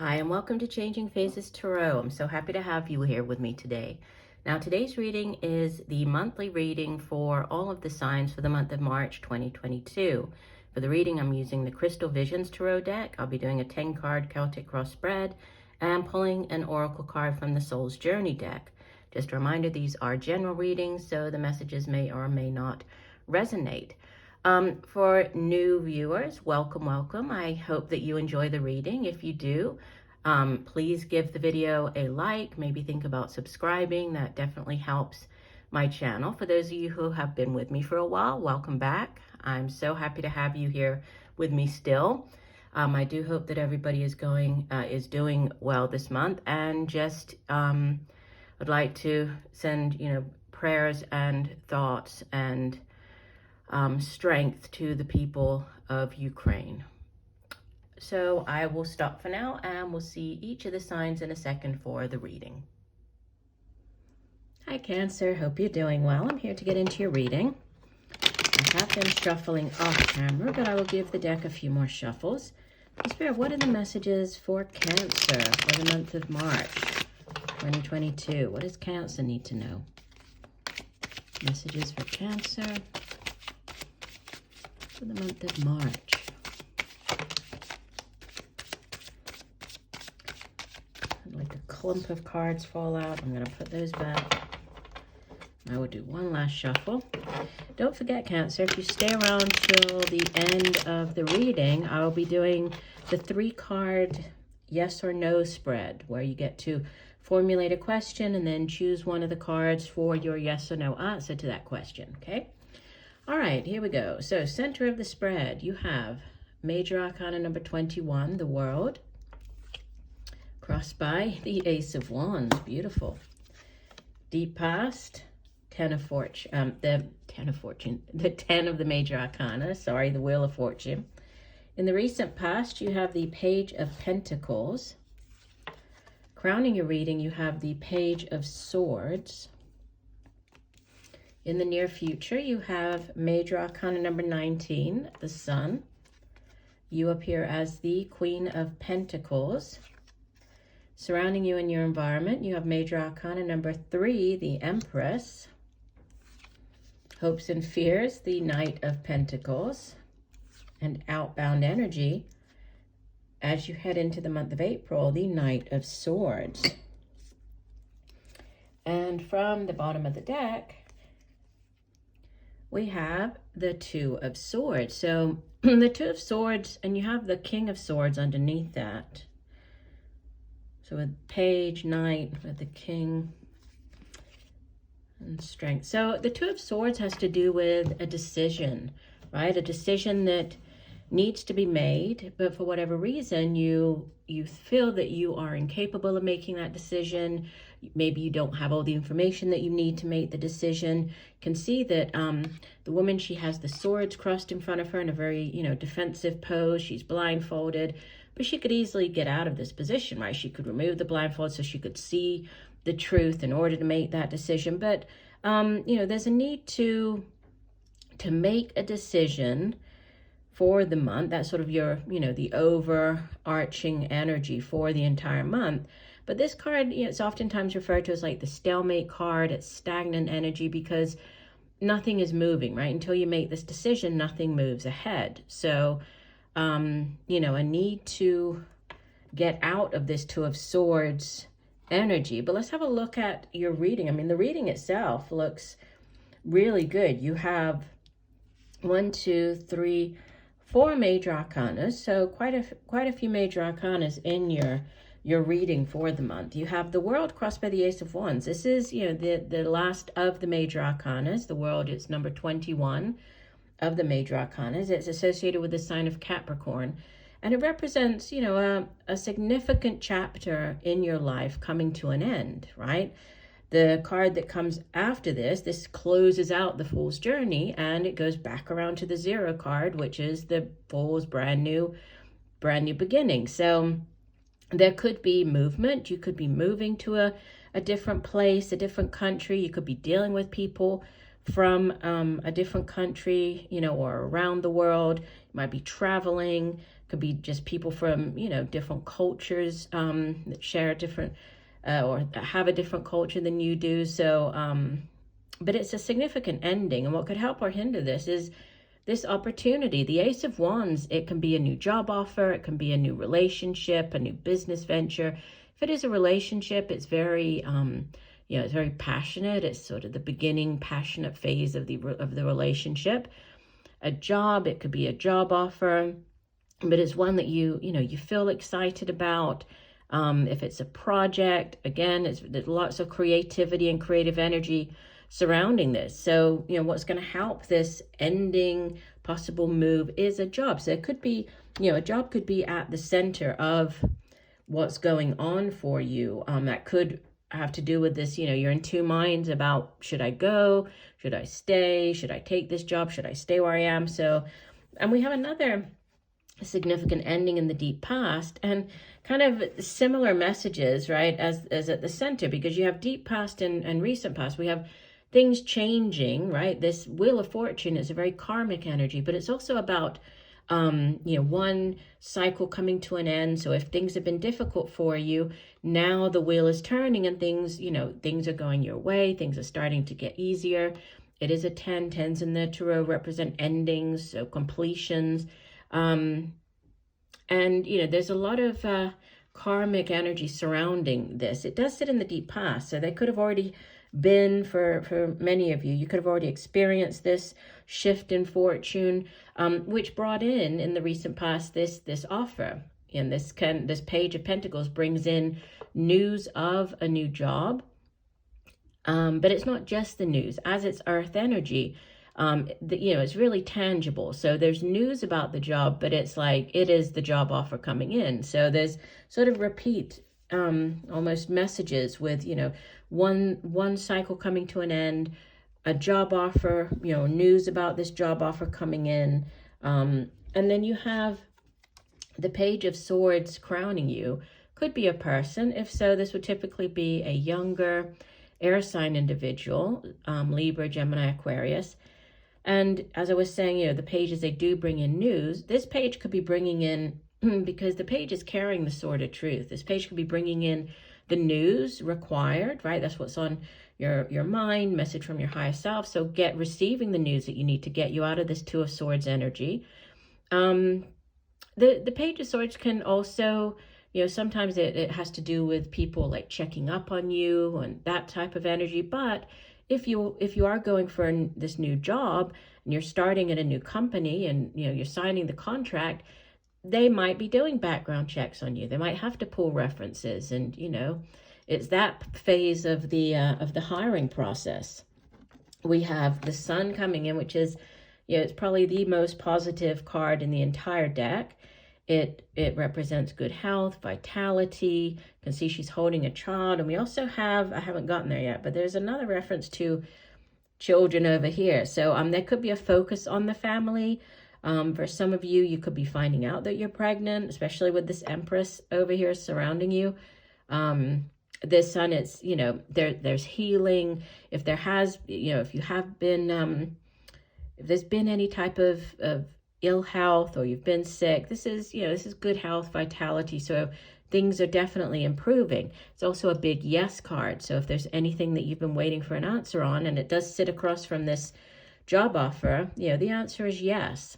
Hi, and welcome to Changing Phases Tarot. I'm so happy to have you here with me today. Now, today's reading is the monthly reading for all of the signs for the month of March 2022. For the reading, I'm using the Crystal Visions Tarot deck. I'll be doing a 10-card Celtic cross spread and pulling an oracle card from the Soul's Journey deck. Just a reminder, these are general readings, so the messages may or may not resonate. For new viewers, welcome. I hope that you enjoy the reading. If you do, please give the video a like, maybe think about subscribing. That definitely helps my channel. For those of you who have been with me for a while, welcome back. I'm so happy to have you here with me still. I do hope that everybody is doing well this month, and just I'd like to send prayers and thoughts and strength to the people of Ukraine. So I will stop for now, and we'll see each of the signs in a second for the reading. Hi Cancer, hope you're doing well. I'm here to get into your reading. I have been shuffling off camera, but I will give the deck a few more shuffles. Spirit, what are the messages for Cancer for the month of March 2022? What does Cancer need to know? Messages for Cancer for the month of March. Like a clump of cards fall out. I'm going to put those back. I will do one last shuffle. Don't forget, Cancer, if you stay around till the end of the reading, I'll be doing the 3-card yes or no spread, where you get to formulate a question and then choose one of the cards for your yes or no answer to that question, okay? All right, here we go. So center of the spread, you have Major Arcana number 21, the World, crossed by the Ace of Wands, beautiful. Deep Past, the 10 of the Major Arcana, the Wheel of Fortune. In the recent past, you have the Page of Pentacles. Crowning your reading, you have the Page of Swords. In the near future, you have Major Arcana number 19, the Sun. You appear as the Queen of Pentacles. Surrounding you in your environment, you have Major Arcana number 3, the Empress. Hopes and Fears, the Knight of Pentacles. And outbound energy, as you head into the month of April, the Knight of Swords. And from the bottom of the deck, we have the Two of Swords. So the Two of Swords, and you have the King of Swords underneath that. So with Page, Knight, with the King, and Strength. So the Two of Swords has to do with a decision, right? A decision that needs to be made, but for whatever reason, you feel that you are incapable of making that decision. Maybe you don't have all the information that you need to make the decision. You can see that the woman, she has the swords crossed in front of her in a very, defensive pose. She's blindfolded, but she could easily get out of this position, right? She could remove the blindfold so she could see the truth in order to make that decision. But, there's a need to make a decision for the month. That's sort of your, the overarching energy for the entire month. But this card, it's oftentimes referred to as like the stalemate card. It's stagnant energy because nothing is moving, right? Until you make this decision, nothing moves ahead. So, a need to get out of this Two of Swords energy. But let's have a look at your reading. I mean, the reading itself looks really good. You have 1, 2, 3, 4 Major Arcanas. So quite a few Major Arcanas in your reading for the month. You have the World crossed by the Ace of Wands. This is, the last of the Major Arcanas. The World is number 21 of the Major Arcanas. It's associated with the sign of Capricorn. And it represents, a significant chapter in your life coming to an end, right? The card that comes after this closes out the Fool's Journey, and it goes back around to the 0 card, which is the Fool's brand new beginning. So there could be movement. You could be moving to a different place, a different country. You could be dealing with people from a different country, or around the world. You might be traveling Could be just people from, you know, different cultures that share a different or have a different culture than you do. So, but it's a significant ending. And what could help or hinder this is this opportunity. The Ace of Wands, it can be a new job offer, it can be a new relationship, a new business venture. If it is a relationship, it's very, you know, it's very passionate. It's sort of the beginning passionate phase of the relationship. A job, it could be a job offer, but it's one that you know, you feel excited about. If it's a project, again, there's lots of creativity and creative energy surrounding this. So, you know, what's going to help this ending possible move is a job. So it could be, you know, a job could be at the center of what's going on for you. That could have to do with this, you know, you're in two minds about, should I go? Should I stay? Should I take this job? Should I stay where I am? So, and we have another significant ending in the deep past, and kind of similar messages, right, as at the center, because you have deep past and recent past. We have things changing, right? This Wheel of Fortune is a very karmic energy, but it's also about you know, one cycle coming to an end. So if things have been difficult for you, now the wheel is turning and things, you know, things are going your way. Things are starting to get easier. It is a 10. 10s in the tarot represent endings, so completions. And, you know, there's a lot of karmic energy surrounding this. It does sit in the deep past. So they could have already been, for many of you, you could have already experienced this shift in fortune, which brought in the recent past this offer. And this Page of Pentacles brings in news of a new job, but it's not just the news. As it's earth energy, you know, it's really tangible. So there's news about the job, but it's like it is the job offer coming in. So there's sort of repeat almost messages with, you know, one cycle coming to an end, a job offer, you know, news about this job offer coming in, and then you have the Page of Swords crowning you. Could be a person. If so, this would typically be a younger air sign individual, Libra, Gemini, Aquarius. And as I was saying, you know, the pages, they do bring in news. This page could be bringing in, because the page is carrying the sword of truth, this page could be bringing in the news required, right? That's what's on your mind, message from your higher self. So receiving the news that you need to get you out of this Two of Swords energy. The Page of Swords can also, you know, sometimes it has to do with people like checking up on you and that type of energy. But if you are going for this new job and you're starting at a new company and, you know, you're signing the contract, they might be doing background checks on you. They might have to pull references, and, you know, it's that phase of the hiring process. We have the Sun coming in, which is, you know, it's probably the most positive card in the entire deck. It represents good health, vitality. You can see she's holding a child. And we also have, I haven't gotten there yet, but there's another reference to children over here. So there could be a focus on the family. For some of you, you could be finding out that you're pregnant, especially with this Empress over here surrounding you. This Sun, it's, you know, there's healing. If there has, you know, if you have been, if there's been any type of ill health or you've been sick, this is, you know, this is good health, vitality. So things are definitely improving. It's also a big yes card. So if there's anything that you've been waiting for an answer on, and it does sit across from this job offer, you know, the answer is yes.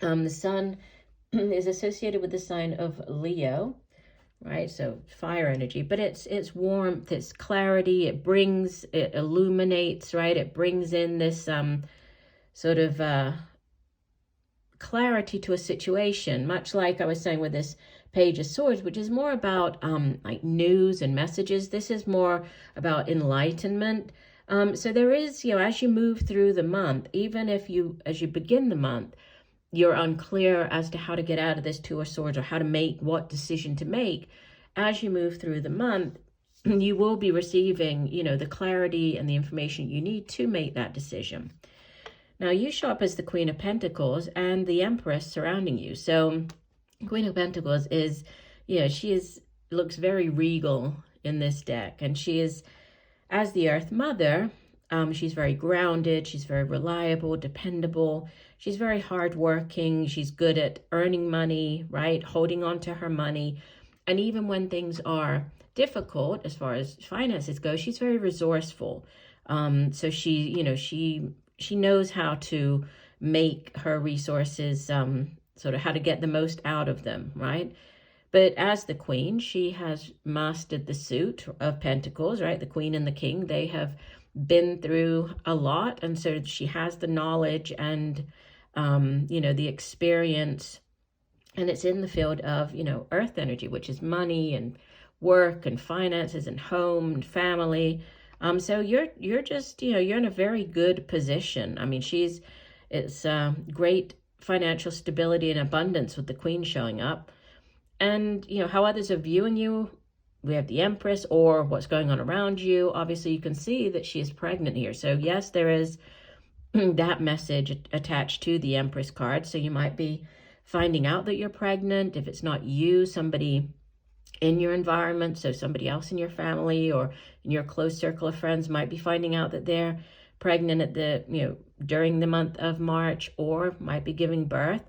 The Sun is associated with the sign of Leo, right? So fire energy, but it's warmth, it's clarity, it illuminates, right? It brings in this sort of clarity to a situation, much like I was saying with this Page of Swords, which is more about like news and messages. This is more about enlightenment. So there is, you know, as you move through the month, even if as you begin the month, you're unclear as to how to get out of this Two of Swords or how to make what decision to make. As you move through the month, you will be receiving, you know, the clarity and the information you need to make that decision. Now, you show up as the Queen of Pentacles and the Empress surrounding you. So Queen of Pentacles is, you know, looks very regal in this deck. And she is, as the Earth Mother, She's very grounded. She's very reliable, dependable. She's very hardworking. She's good at earning money, right? Holding on to her money. And even when things are difficult, as far as finances go, she's very resourceful. So she knows how to make her resources, sort of how to get the most out of them, right? But as the queen, she has mastered the suit of pentacles, right? The queen and the king, they have been through a lot. And so she has the knowledge and, the experience. And it's in the field of, earth energy, which is money and work and finances and home and family. So you're just, you're in a very good position. I mean, it's great financial stability and abundance with the queen showing up. And, how others are viewing you, we have the Empress or what's going on around you. Obviously, you can see that she is pregnant here. So yes, there is that message attached to the Empress card. So you might be finding out that you're pregnant. If it's not you, somebody in your environment, so somebody else in your family or in your close circle of friends might be finding out that they're pregnant at during the month of March, or might be giving birth.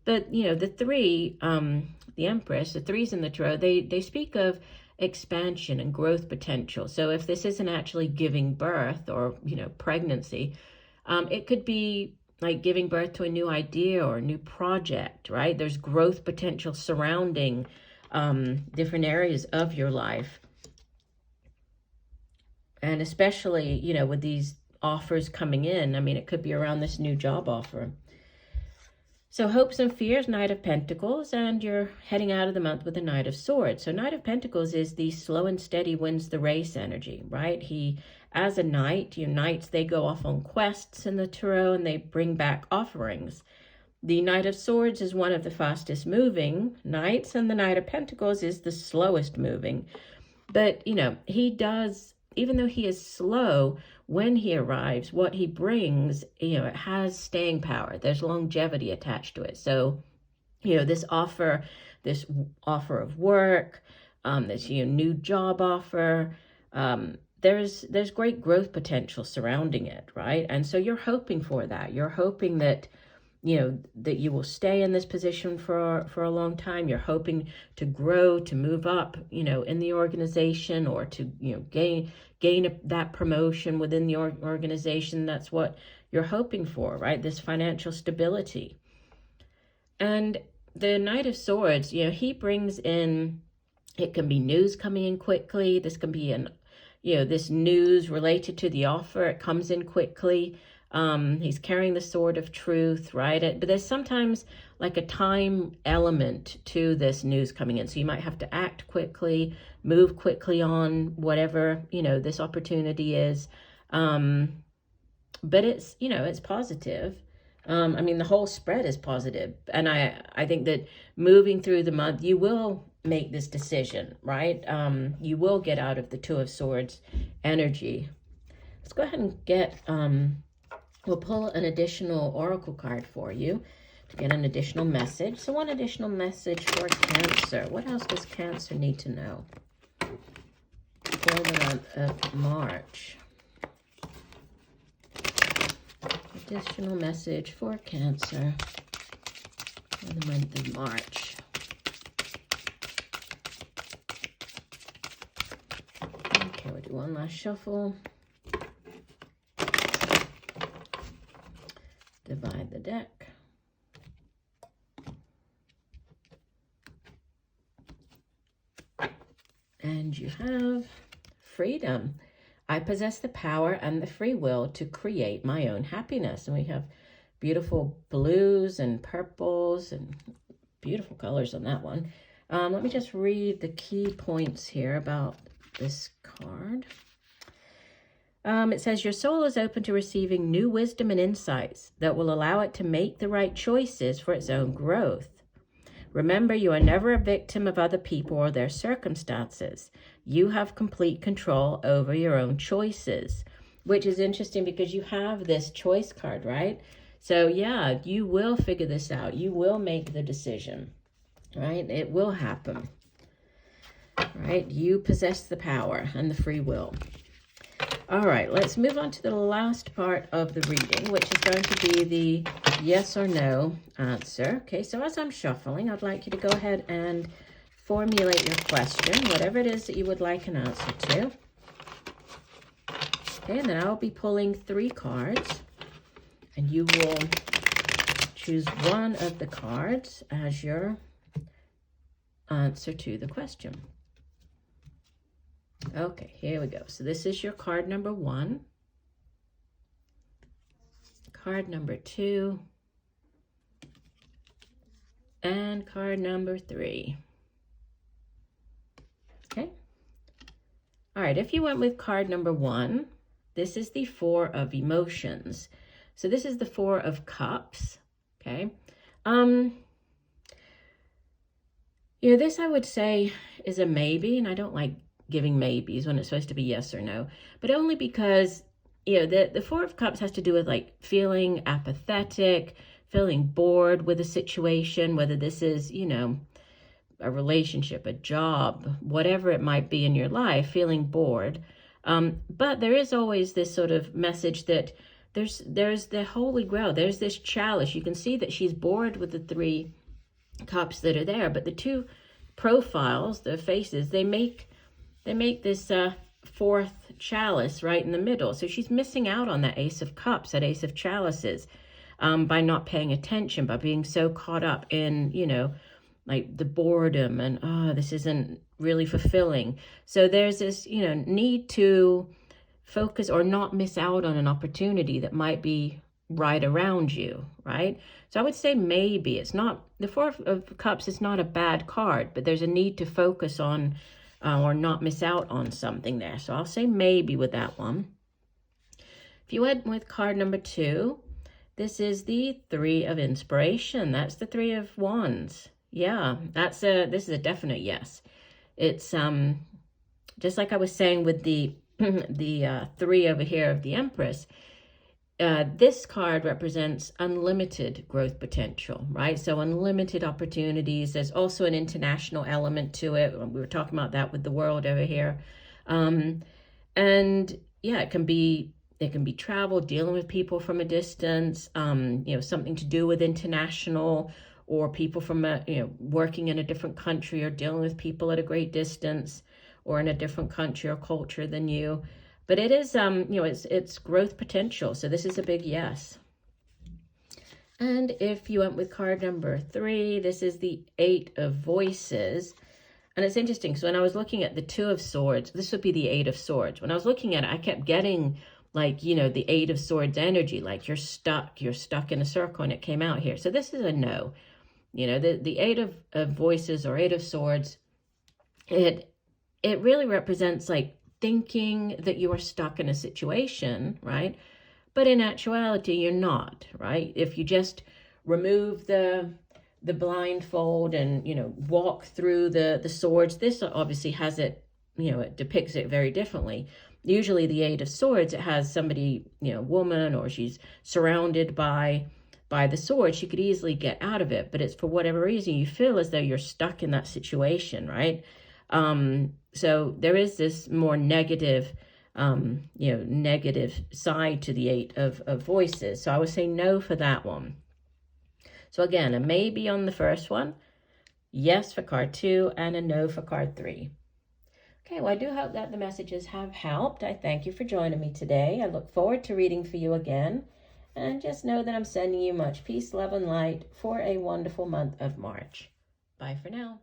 But, the three, the Empress, the threes in the tarot, they speak of expansion and growth potential. So if this isn't actually giving birth or, pregnancy, it could be like giving birth to a new idea or a new project, right? There's growth potential surrounding different areas of your life. And especially, with these offers coming in, I mean, it could be around this new job offer. So hopes and fears, Knight of Pentacles, and you're heading out of the month with the Knight of Swords. So Knight of Pentacles is the slow and steady wins the race energy, right? He, as a knight, knights, they go off on quests in the tarot and they bring back offerings. The Knight of Swords is one of the fastest moving knights, and the Knight of Pentacles is the slowest moving. But, he does, even though he is slow, when he arrives, what he brings, it has staying power. There's longevity attached to it. So, this offer of work, this new job offer, there's great growth potential surrounding it, right? And so you're hoping for that. You're hoping that that you will stay in this position for a long time. You're hoping to grow, to move up, in the organization, or to, gain that promotion within the organization. That's what you're hoping for, right? This financial stability. And the Knight of Swords, he brings in, it can be news coming in quickly. This can be this news related to the offer. It comes in quickly. He's carrying the sword of truth, right? But there's sometimes like a time element to this news coming in. So you might have to act quickly, move quickly on whatever, this opportunity is. But it's, it's positive. I mean, the whole spread is positive. And I think that moving through the month, you will make this decision, right? You will get out of the Two of Swords energy. Let's go ahead and get, we'll pull an additional oracle card for you to get an additional message. So one additional message for Cancer. What else does Cancer need to know for the month of March? Additional message for Cancer for the month of March. Okay, we'll do one last shuffle. Divide the deck. And you have freedom. I possess the power and the free will to create my own happiness. And we have beautiful blues and purples and beautiful colors on that one. Let me just read the key points here about this card. It says, your soul is open to receiving new wisdom and insights that will allow it to make the right choices for its own growth. Remember, you are never a victim of other people or their circumstances. You have complete control over your own choices, which is interesting because you have this choice card, right? So yeah, you will figure this out. You will make the decision, right? It will happen, right? You possess the power and the free will. All right, let's move on to the last part of the reading, which is going to be the yes or no answer. Okay, so as I'm shuffling, I'd like you to go ahead and formulate your question, whatever it is that you would like an answer to. Okay, and then I'll be pulling 3 cards, and you will choose one of the cards as your answer to the question. Okay, here we go. So this is your card number 1, card number 2, and card number 3. Okay. All right, if you went with card number 1, this is the 4 of emotions. So this is the 4 of cups, okay? You know, this I would say is a maybe, and I don't like giving maybes when it's supposed to be yes or no, but only because, you know, the 4 of cups has to do with like feeling apathetic, feeling bored with a situation, whether this is, you know, a relationship, a job, whatever it might be in your life, feeling bored. But there is always this sort of message that there's the holy grail, there's this chalice. You can see that she's bored with the 3 cups that are there, but the 2 profiles, the faces, they make this 4th chalice right in the middle. So she's missing out on that Ace of Cups, that Ace of Chalices, by not paying attention, by being so caught up in, you know, like the boredom and, oh, this isn't really fulfilling. So there's this, you know, need to focus or not miss out on an opportunity that might be right around you, right? So I would say maybe it's not, the 4 of Cups is not a bad card, but there's a need to focus on or not miss out on something there. So I'll say maybe with that one. If you went with card number 2, this is the 3 of inspiration. That's the 3 of wands. Yeah, this is a definite yes. It's just like I was saying with the 3 over here of the Empress. This card represents unlimited growth potential, right? So unlimited opportunities. There's also an international element to it. We were talking about that with the world over here. And yeah, it can be travel, dealing with people from a distance, you know, something to do with international, or people from working in a different country, or dealing with people at a great distance or in a different country or culture than you. But it is, you know, it's growth potential. So this is a big yes. And if you went with card number 3, this is the 8 of voices. And it's interesting, because when I was looking at the 2 of swords, this would be the 8 of swords. When I was looking at it, I kept getting like, you know, the 8 of swords energy, like you're stuck in a circle, and it came out here. So this is a no. You know, the 8 of voices or 8 of swords, it really represents like thinking that you are stuck in a situation, right? But in actuality, you're not, right? If you just remove the blindfold and, you know, walk through the swords, this obviously has it, you know, it depicts it very differently. Usually the 8 of swords, it has somebody, you know, woman, or she's surrounded by the sword. She could easily get out of it, but it's for whatever reason you feel as though you're stuck in that situation, right? So there is this more negative, you know, negative side to the 8 of voices. So I would say no for that one. So again, a maybe on the first one, yes for card 2, and a no for card 3. Okay, well, I do hope that the messages have helped. I thank you for joining me today. I look forward to reading for you again. And just know that I'm sending you much peace, love, and light for a wonderful month of March. Bye for now.